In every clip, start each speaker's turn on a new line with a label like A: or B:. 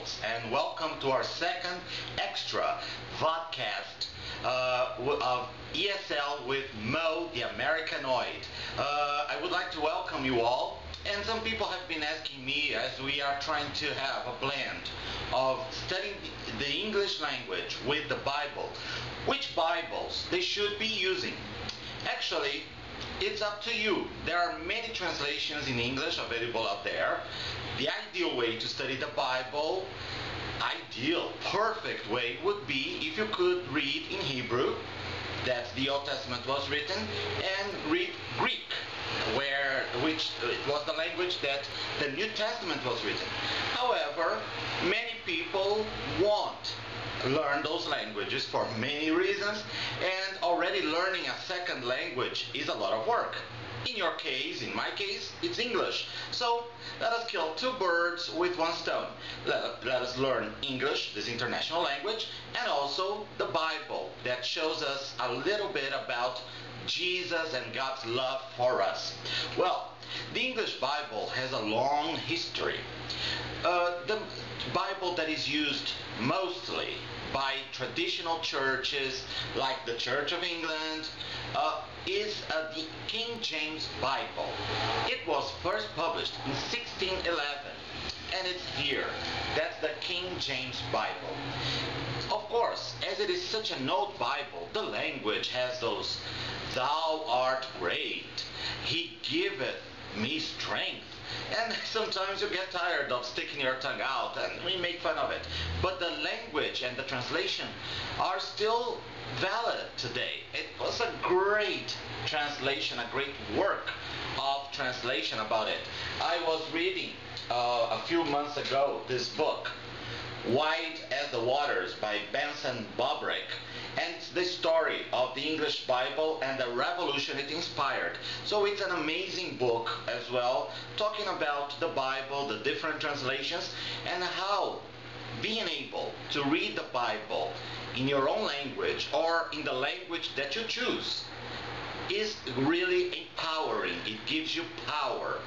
A: folks, and welcome to our second extra vodcast of ESL with Mo, the Americanoid. I would like to welcome you all, and some people have been asking me, as we are trying to have a blend of studying the English language with the Bible, which Bibles they should be using. Actually, it's up to you. There are many translations in English available out there. The ideal way to study the Bible, perfect way, would be if you could read in Hebrew, that the Old Testament was written, and read Greek, which was the language that the New Testament was written. However, many people won't learn those languages for many reasons, and already learning a second language is a lot of work. In your case, in my case, it's English. So let us kill two birds with one stone. Let us learn English, this international language, and also the Bible that shows us a little bit about Jesus and God's love for us. Well, the English Bible has a long history. The Bible that is used mostly by traditional churches like the Church of England is the King James Bible. It was first published in 1611, and it's here. That's the King James Bible. Of course, as it is such an old Bible, the language has those "Thou art great, He giveth me strength," and sometimes you get tired of sticking your tongue out and we make fun of it. But the language and the translation are still valid today. It was a great translation, a great work of translation about it. I was reading a few months ago this book, Wide as the Waters by Benson Bobrick, and it's the story of the English Bible and the revolution it inspired. So it's an amazing book as well, talking about the Bible, the different translations, and how being able to read the Bible in your own language or in the language that you choose is really empowering. It gives you power.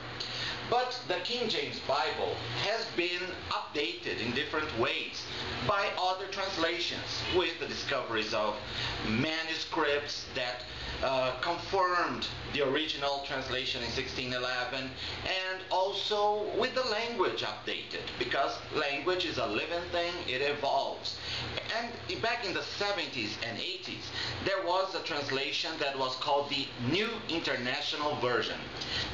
A: But the King James Bible has been updated in different ways by other translations, with the discoveries of manuscripts that confirmed the original translation in 1611, and also with the language updated, because language is a living thing, it evolves. And back in the 70s and 80s, there was a translation that was called the New International Version.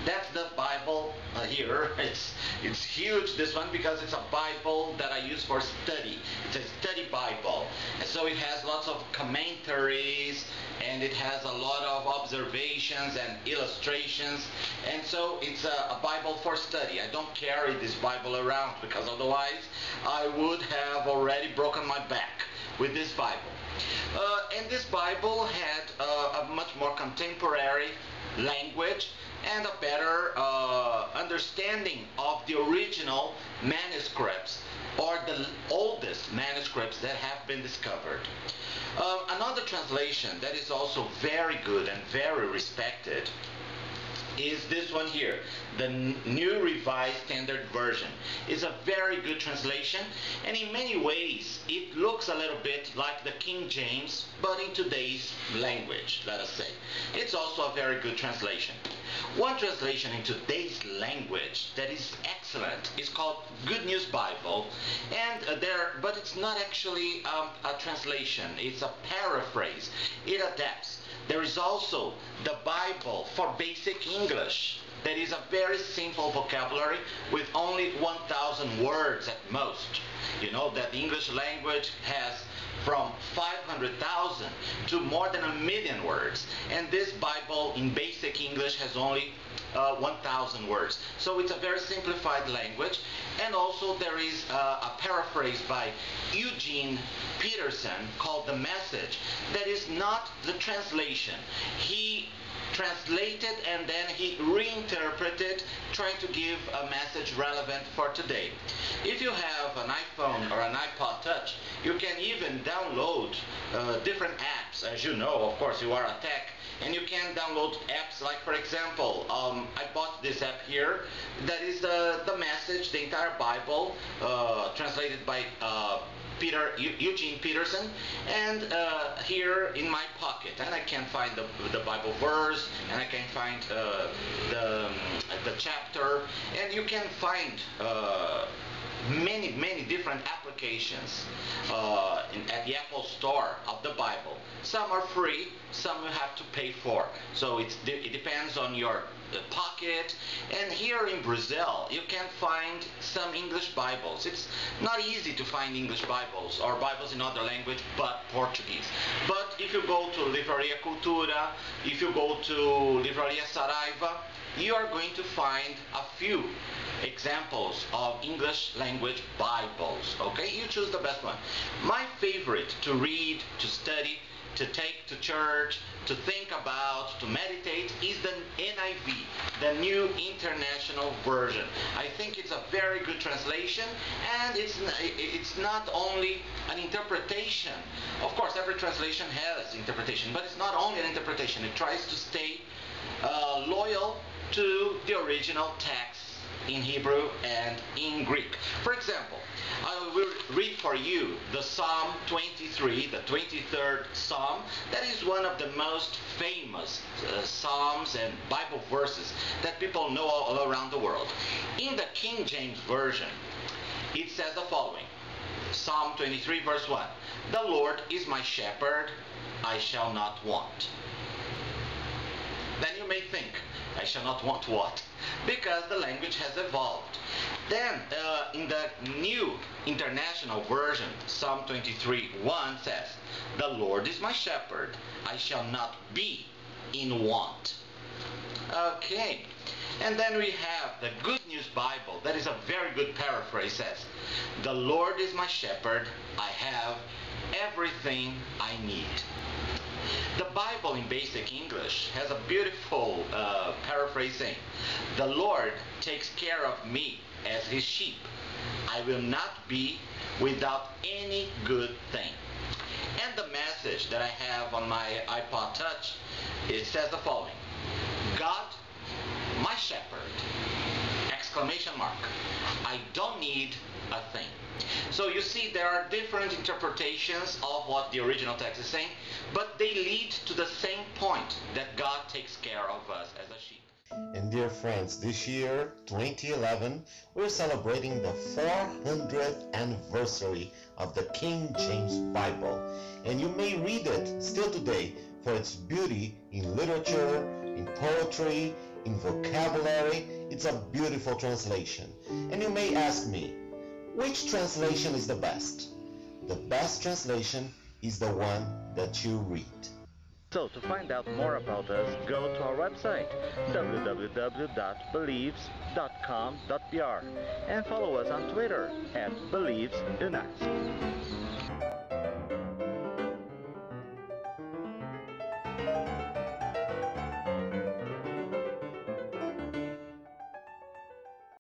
A: That's the Bible here. It's huge, this one, because it's a Bible that I use for study. It's a study Bible. And so it has lots of commentaries, and it has a lot of observations and illustrations, and so it's a Bible for study. I don't carry this Bible around, because otherwise I would have already broken my back with this Bible. And this Bible had a much more contemporary language and a better understanding of the original manuscripts, or the oldest manuscripts that have been discovered. Another translation that is also very good and very respected is this one here, the New Revised Standard Version. It's a very good translation, and in many ways it looks a little bit like the King James, but in today's language, let us say. It's also a very good translation. One translation in today's language that is excellent is called Good News Bible, and but it's not actually a translation, it's a paraphrase. It adapts. There is also the Bible for Basic English. That is a very simple vocabulary with only 1,000 words at most. You know that the English language has from 500,000 to more than 1,000,000 words, and this Bible in Basic English has only 1,000 words. So it's a very simplified language. And also there is a paraphrase by Eugene Peterson called The Message, that is not the translation. He translated and then he reinterpreted, trying to give a message relevant for today. If you have an iPhone or an iPod Touch, you can even download different apps. As you know, of course, you are a tech And you can download apps like, for example, I bought this app here that is the message, the entire Bible, translated by Eugene Peterson, and here in my pocket, and I can find the Bible verse, and I can find the chapter, and you can find many different applications at the Apple Store of the Bible. Some are free, some you have to pay for. So it depends on your pocket. And here in Brazil, you can find some English Bibles. It's not easy to find English Bibles or Bibles in other language but Portuguese. But if you go to Livraria Cultura, if you go to Livraria Saraiva, you are going to find a few examples of English language Bibles. Okay, you choose the best one. My favorite to read, to study, to take to church, to think about, to meditate is the NIV, the New International Version. I think it's a very good translation, and it's not only an interpretation. Of course, every translation has interpretation, but it's not only an interpretation. It tries to stay loyal to the original text in Hebrew and in Greek. For example, I will read for you the Psalm 23, the 23rd Psalm. That is one of the most famous Psalms and Bible verses that people know all around the world. In the King James Version, it says the following. Psalm 23 verse 1. The Lord is my shepherd, I shall not want. Then you may think, I shall not want what? Because the language has evolved. Then, in the New International Version, Psalm 23:1 says, the Lord is my shepherd, I shall not be in want. Okay. And then we have the Good News Bible. That is a very good paraphrase. Says, the Lord is my shepherd, I have everything I need. The Bible in basic English has a beautiful paraphrase saying, the Lord takes care of me as his sheep. I will not be without any good thing. And the message that I have on my iPod Touch, it says the following. God, my shepherd, exclamation mark. I don't need a thing. So you see, there are different interpretations of what the original text is saying, but they lead to the same point, that God takes care of us as a sheep.
B: And dear friends, this year, 2011, we're celebrating the 400th anniversary of the King James Bible. And you may read it still today for its beauty in literature, in poetry, in vocabulary. It's a beautiful translation. And you may ask me, which translation is the best? The best translation is the one that you read.
C: So to find out more about us, go to our website www.believes.com.br and follow us on Twitter @BelievesUnite.